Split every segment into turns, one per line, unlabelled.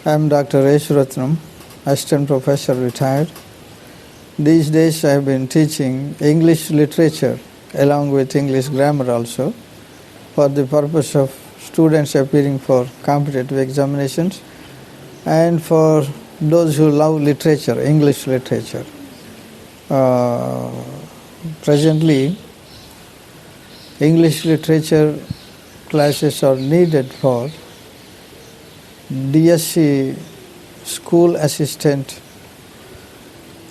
I'm Dr. Eswaratnam, Assistant Professor retired. These days I have been teaching English literature along with English grammar also for the purpose of students appearing for competitive examinations and for those who love literature, English literature. Presently, English literature classes are needed for DSC school assistant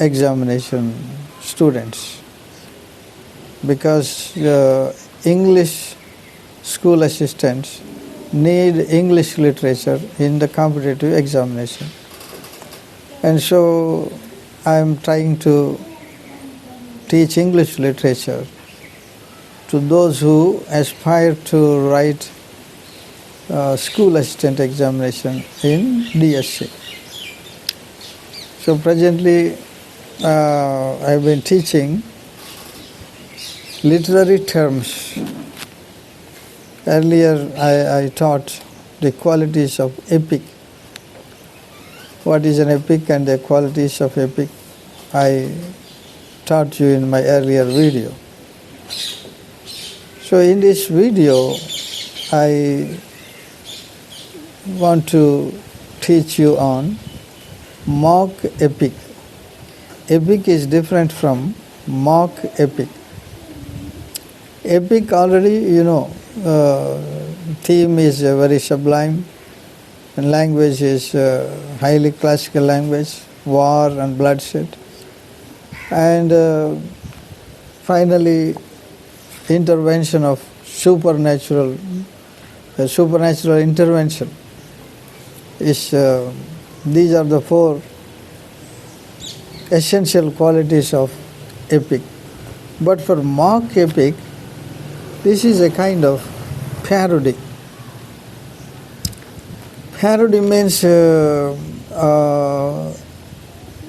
examination students, because English school assistants need English literature in the competitive examination. And so I am trying to teach English literature to those who aspire to write school assistant examination in DSC. So presently I have been teaching literary terms. Earlier I taught the qualities of epic. What is an epic and the qualities of epic I taught you in my earlier video. So in this video I want to teach you on mock epic. Epic is different from mock epic. Epic already, you know, theme is very sublime, and language is highly classical language, war and bloodshed. And finally, intervention of supernatural intervention is, these are the four essential qualities of epic. But for mock epic, this is a kind of parody. Parody means the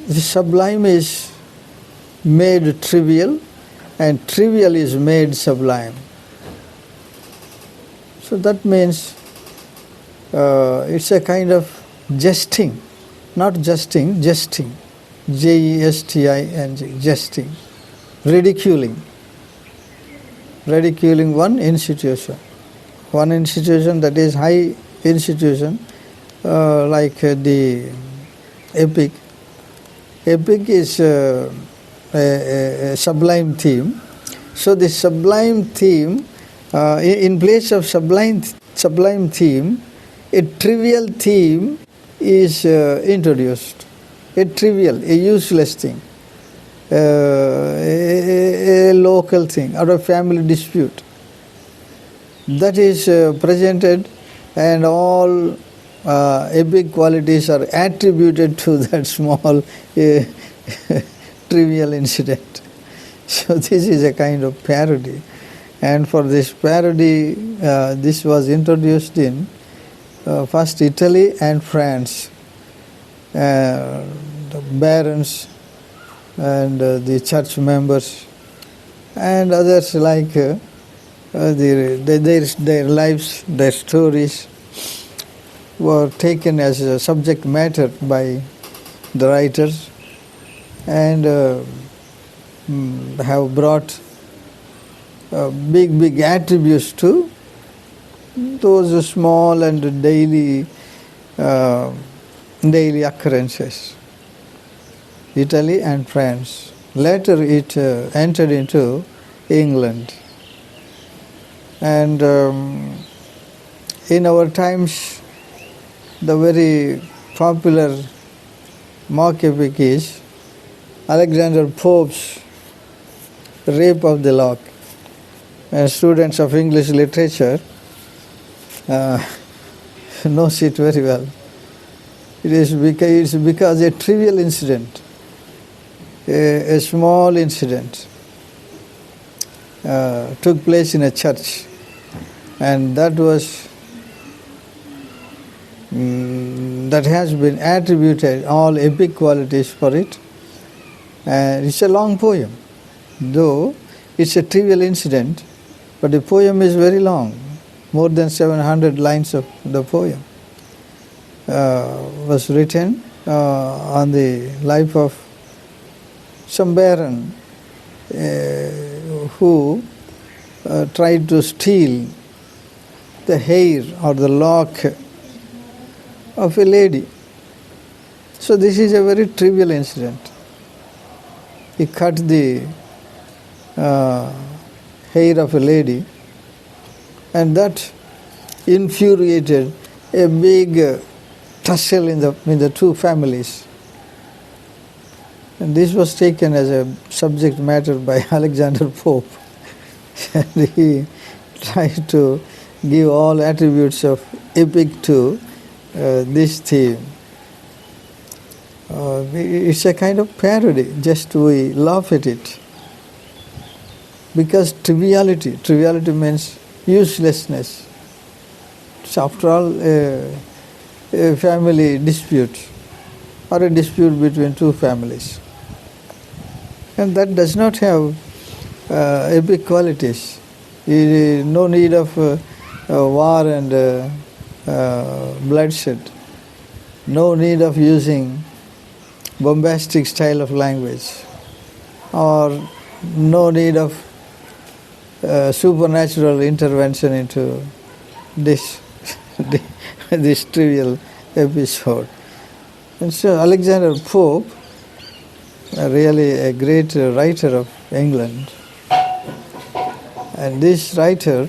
sublime is made trivial and trivial is made sublime. So that means it's a kind of jesting, not jesting, jesting, J-E-S-T-I-N-G, jesting, ridiculing one institution that is high institution, like the epic. Epic is a sublime theme. So the sublime theme, in place of sublime theme, a trivial theme is introduced. A trivial, a useless thing, a local thing, or a family dispute. That is presented, and all epic qualities are attributed to that small trivial incident. So this is a kind of parody. And for this parody, this was introduced in first Italy and France. The barons and the church members and others like their lives, their stories were taken as a subject matter by the writers and have brought big attributes to those small and daily occurrences. Italy and France. Later it entered into England. And in our times, the very popular mock epic is Alexander Pope's Rape of the Lock. And students of English literature knows it very well. It's because a trivial incident, a small incident took place in a church, and that has been attributed all epic qualities for it. And it's a long poem, though it's a trivial incident, but the poem is very long, more than 700 lines of the poem. was written on the life of some baron who tried to steal the hair or the lock of a lady. So this is a very trivial incident. He cut the hair of a lady, and that infuriated a big tussle in the two families. And this was taken as a subject matter by Alexander Pope. And he tried to give all attributes of epic to this theme. It's a kind of parody, just we laugh at it. Because triviality means uselessness. So after all, a family dispute or a dispute between two families. And that does not have epic qualities. No need of war and bloodshed. No need of using bombastic style of language, or no need of supernatural intervention into this this trivial episode. And so Alexander Pope, really a great writer of England, and this writer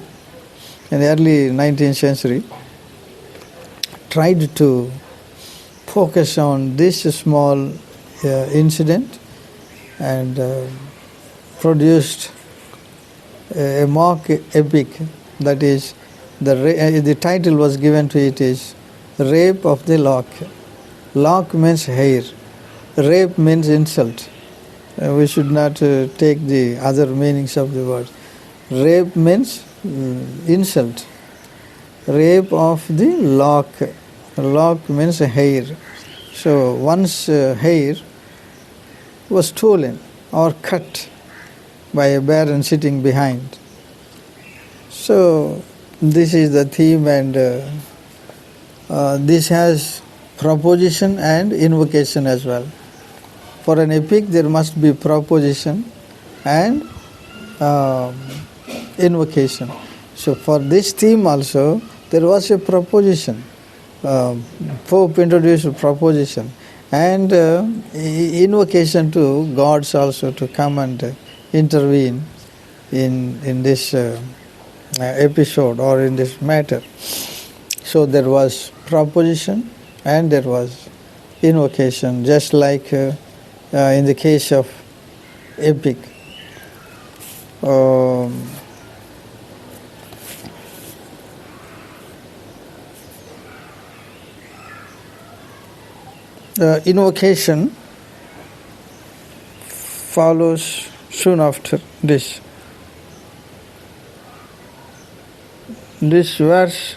in the early 19th century tried to focus on this small incident and produced a mock epic. That is, the title was given to it is Rape of the Lock. Lock means hair. Rape means insult. We should not take the other meanings of the word. Rape means insult. Rape of the lock. Lock means hair. So one's hair was stolen or cut by a baron sitting behind. So this is the theme, and this has proposition and invocation as well. For an epic there must be proposition and invocation. So for this theme also there was a proposition. Pope introduced a proposition and invocation to gods also to come and intervene in this episode or in this matter. So there was proposition and there was invocation, just like in the case of epic. The invocation follows soon after this. This verse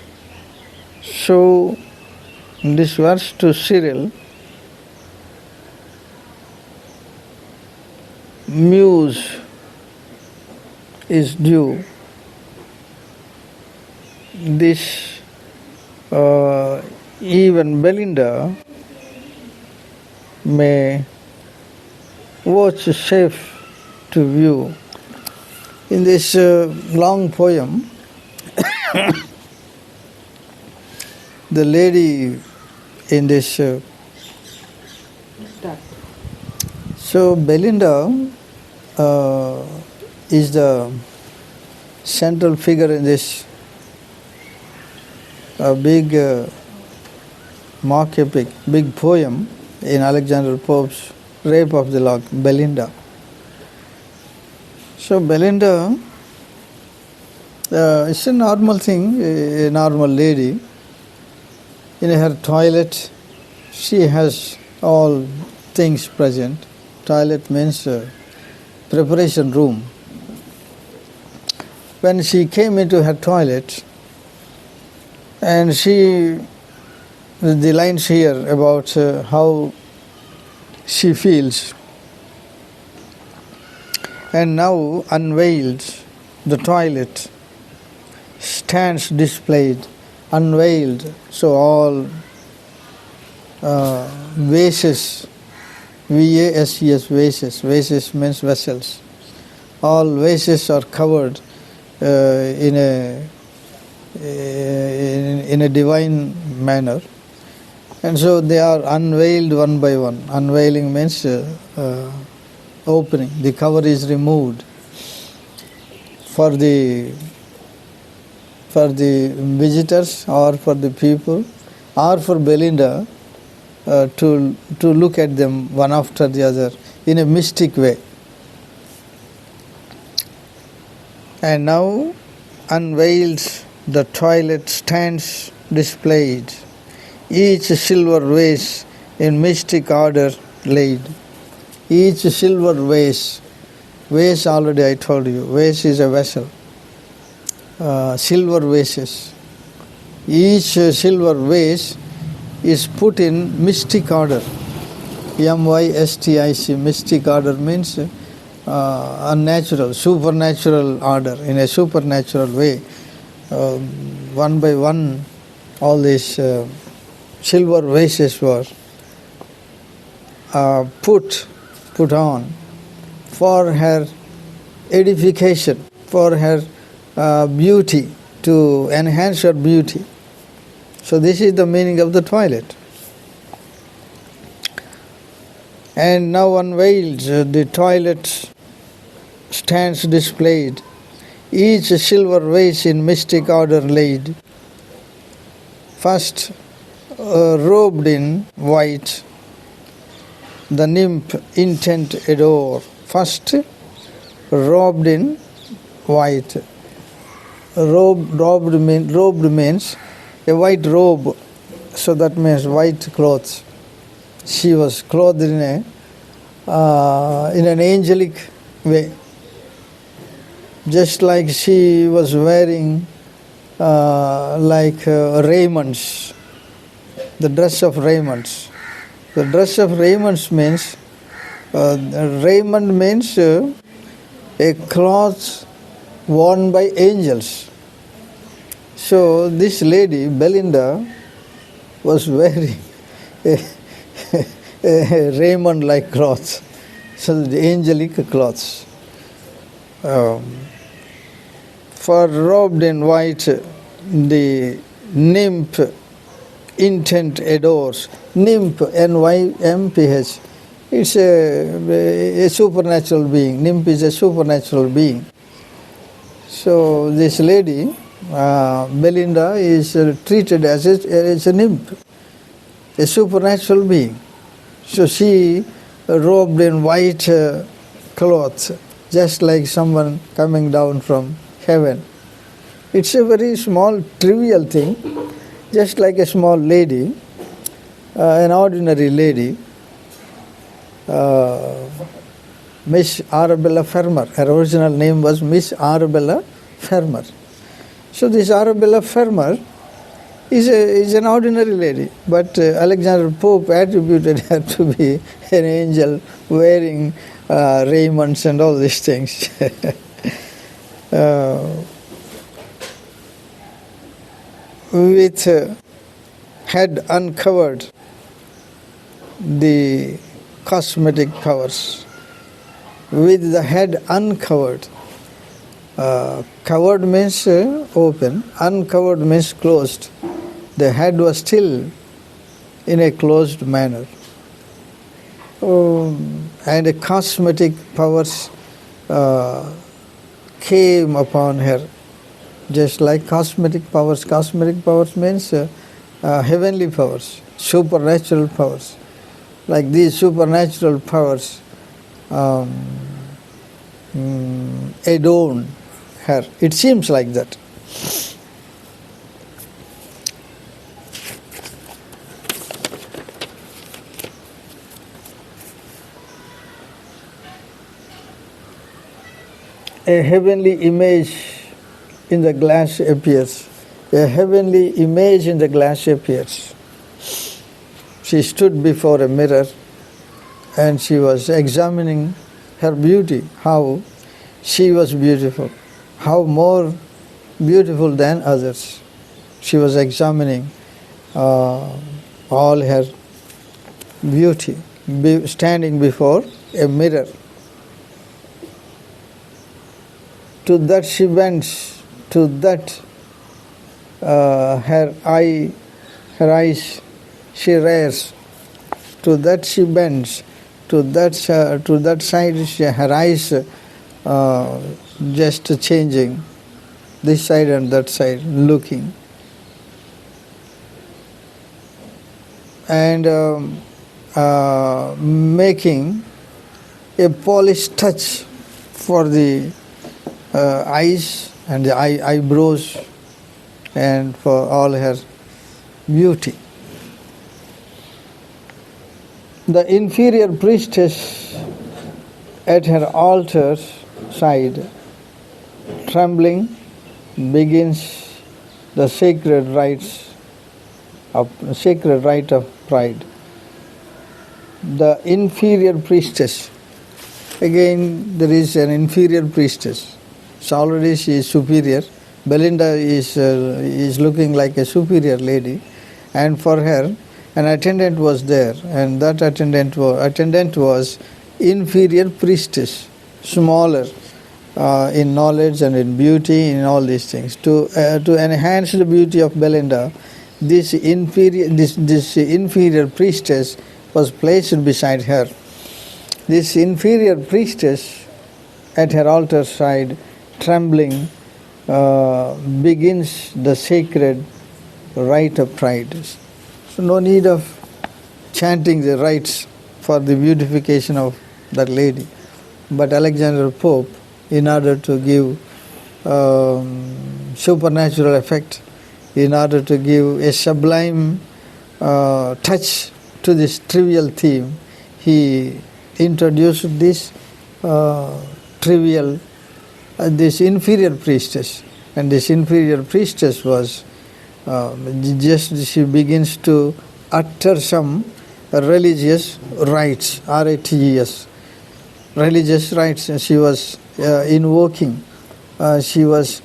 to Cyril, muse is due. This even Belinda may vouchsafe to view. In this long poem, the lady in this so Belinda is the central figure in this big mock epic, big poem in Alexander Pope's Rape of the Lock, Belinda. So Belinda is a normal thing, a normal lady. In her toilet, she has all things present. Toilet means preparation room. When she came into her toilet, and the lines here about how she feels, and now unveiled, the toilet stands displayed, unveiled, so all vases, V-A-S-E-S, vases. Vases means vessels. All vases are covered in a divine manner. And so they are unveiled one by one. Unveiling means opening. The cover is removed for the visitors or for the people or for Belinda to look at them one after the other in a mystic way. And now unveils the toilet stands displayed, each silver vase in mystic order laid. Each silver vase already I told you, vase is a vessel. Silver vases. Each silver vase is put in mystic order. M-Y-S-T-I-C, mystic order means unnatural, supernatural order, in a supernatural way. One by one, all these silver vases were put on for her edification, for her beauty, to enhance her beauty. So this is the meaning of the toilet. And now unveiled, the toilet stands displayed, each silver vase in mystic order laid. First, robed in white, the nymph intent adore. First, robed in white. Robed means a white robe, so that means white clothes. She was clothed in an angelic way, just like she was wearing raiments, the dress of raiments. The dress of raiments means raiment means a cloth worn by angels. So this lady, Belinda, was wearing a raiment-like cloth, so the angelic cloths. For robed in white, the nymph intent adores. Nymph, N-Y-M-P-H. It's a supernatural being. Nymph is a supernatural being. So this lady, Belinda, is treated as a nymph, a supernatural being. So she robed in white clothes, just like someone coming down from heaven. It's a very small, trivial thing, just like a small lady, an ordinary lady, Miss Arabella Fermor. Her original name was Miss Arabella Fermor. So this Arabella Fermor is an ordinary lady, but Alexander Pope attributed her to be an angel wearing raiments and all these things. With head uncovered, the cosmetic powers. With the head uncovered. Covered means open, uncovered means closed. The head was still in a closed manner. And the cosmetic powers came upon her, just like cosmetic powers. Cosmetic powers means heavenly powers, supernatural powers. Like these supernatural powers adorn her. It seems like that. A heavenly image in the glass appears. A heavenly image in the glass appears. She stood before a mirror and she was examining her beauty, how she was beautiful, how more beautiful than others. She was examining all her beauty, standing before a mirror. To that she bends, to that her eyes she rears, to that she bends, to that side her eyes just changing, this side and that side looking. And making a polished touch for the eyes and the eyebrows and for all her beauty. The inferior priestess at her altar side, trembling, begins the sacred rite of pride. The inferior priestess. Again, there is an inferior priestess. So already she is superior. Belinda is looking like a superior lady, and for her, an attendant was there, and that attendant was inferior priestess, smaller in knowledge and in beauty, in all these things. To enhance the beauty of Belinda, this inferior priestess was placed beside her. This inferior priestess at her altar side, trembling, begins the sacred rite of pride. So no need of chanting the rites for the beautification of that lady. But Alexander Pope, in order to give supernatural effect, in order to give a sublime touch to this trivial theme, he introduced this this inferior priestess. And this inferior priestess was she begins to utter some religious rites, R-A-T-E-S, religious rites. She was invoking, she was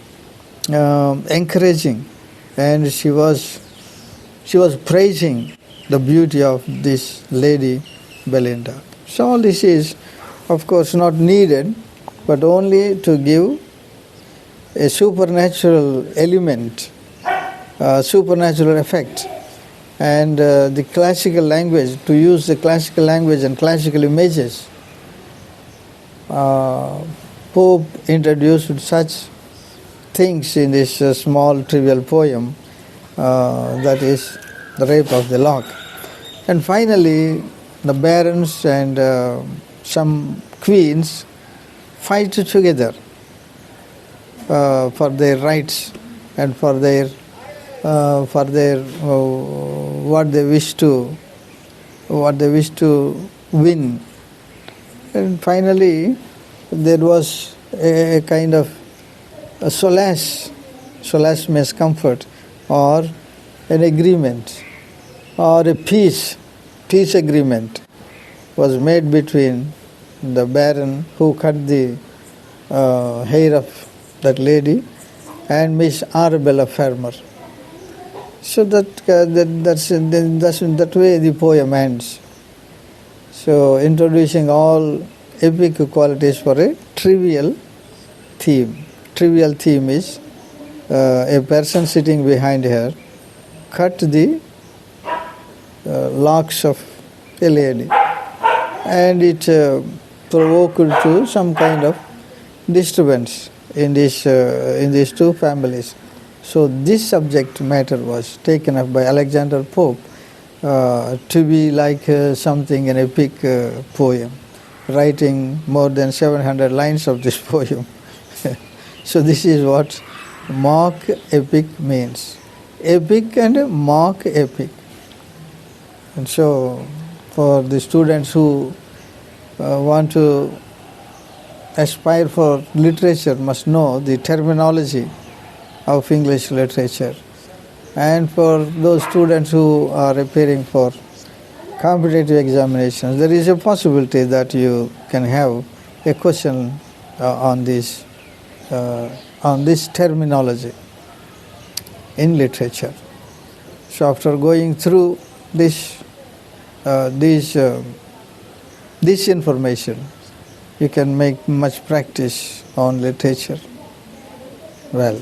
encouraging, and she was praising the beauty of this lady Belinda. So all this is, of course, not needed, but only to give a supernatural element, supernatural effect. And the classical language, to use the classical language and classical images, Pope introduced such things in this small trivial poem, that is the Rape of the Lock. And finally, the barons and some queens fight together for their rights and for their what they wish to win. And finally, there was a kind of a solace means comfort, or an agreement, or a peace agreement was made between the baron who cut the hair of that lady and Miss Arabella Fermor. So that's that way the poem ends. So introducing all epic qualities for a trivial theme. Trivial theme is a person sitting behind her cut the locks of a lady, and it provoked to some kind of disturbance in these two families. So this subject matter was taken up by Alexander Pope to be like something, an epic poem, writing more than 700 lines of this poem. So this is what mock epic means. Epic and mock epic. And so for the students who want to aspire for literature must know the terminology of English literature. And for those students who are appearing for competitive examinations, there is a possibility that you can have a question on this terminology in literature. So after going through this this information, you can make much practice on literature. Well.